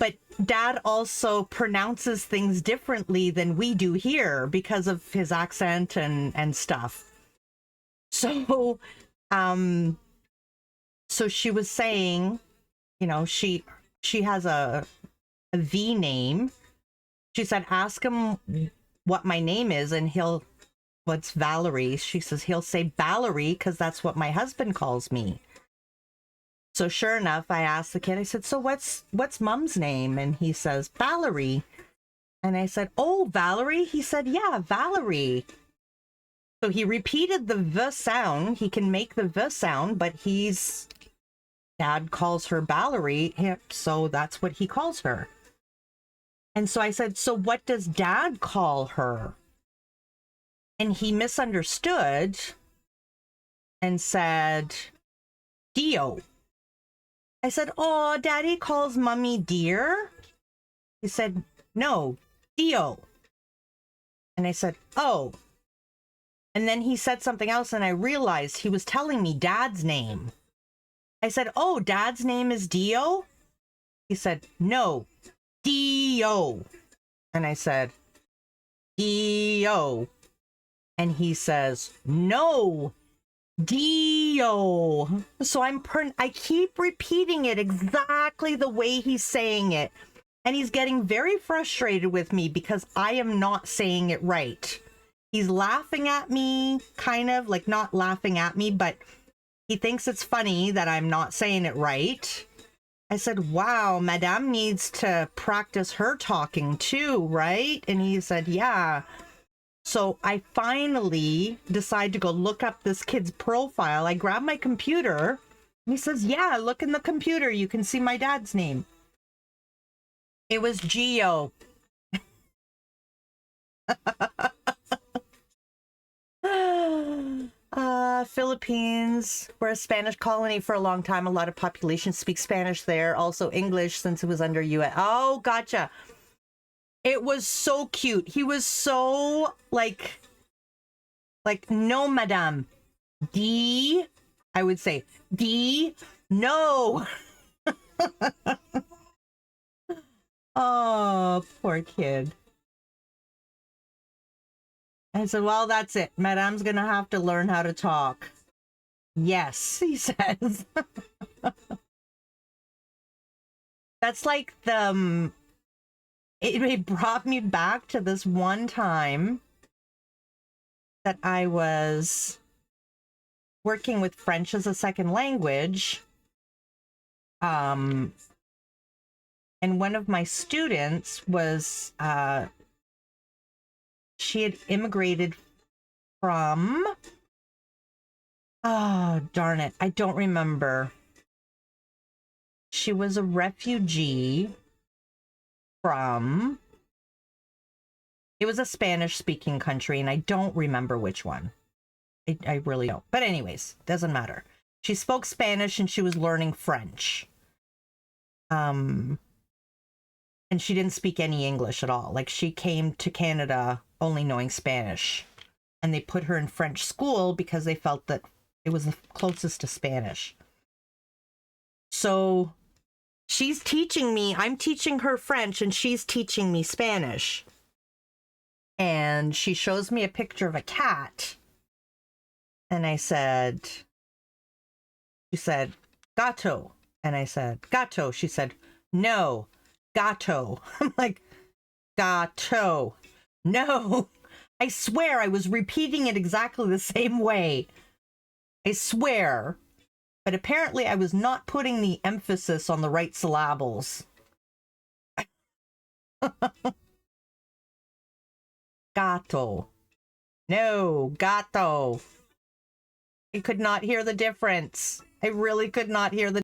but Dad also pronounces things differently than we do here because of his accent and stuff. So, so she was saying, you know, she has a V name. She said, ask him what my name is, and what's Valerie? She says, he'll say Valerie because that's what my husband calls me. So sure enough, I asked the kid, I said, so what's Mom's name? And he says, Valerie. And I said, oh, Valerie? He said, yeah, Valerie. So he repeated the V sound. He can make the V sound, but Dad calls her Valerie, so that's what he calls her. And so I said, so what does Dad call her? And he misunderstood and said, Dio. I said, oh, Daddy calls Mommy dear. He said, no, Dio. And I said, oh. And then he said something else, and I realized he was telling me Dad's name. I said, oh, Dad's name is Dio? He said, no, Dio. And I said, Dio. And he says, no, Dio. So I keep repeating it exactly the way he's saying it. And he's getting very frustrated with me because I am not saying it right. He's laughing at me, kind of, like not laughing at me, but he thinks it's funny that I'm not saying it right. I said, wow, Madame needs to practice her talking too, right? And he said, yeah. So I finally decide to go look up this kid's profile. I grab my computer. And he says, yeah, look in the computer. You can see my dad's name. It was Gio. Philippines. We're a Spanish colony for a long time. A lot of population speaks Spanish there. Also English since it was under US. Oh, gotcha. It was so cute. He was so like, no, madame. D, I would say, D, no. Oh, poor kid. I said, well, that's it. Madame's going to have to learn how to talk. Yes, he says. That's like it brought me back to this one time that I was working with French as a second language. And one of my students was, she had immigrated from, oh, darn it, I don't remember. She was a refugee from, it was a Spanish-speaking country, and I don't remember which one. I really don't. But anyways, doesn't matter. She spoke Spanish, and she was learning French. And she didn't speak any English at all. Like, she came to Canada only knowing Spanish. And they put her in French school because they felt that it was the closest to Spanish. So she's teaching me, I'm teaching her French, and she's teaching me Spanish. And she shows me a picture of a cat. And I said, she said, gato. And I said, gato. She said, no, gato. I'm like, gato. No, I swear I was repeating it exactly the same way. I swear. But apparently I was not putting the emphasis on the right syllables. Gato. No, gato. I could not hear the difference. I really could not hear the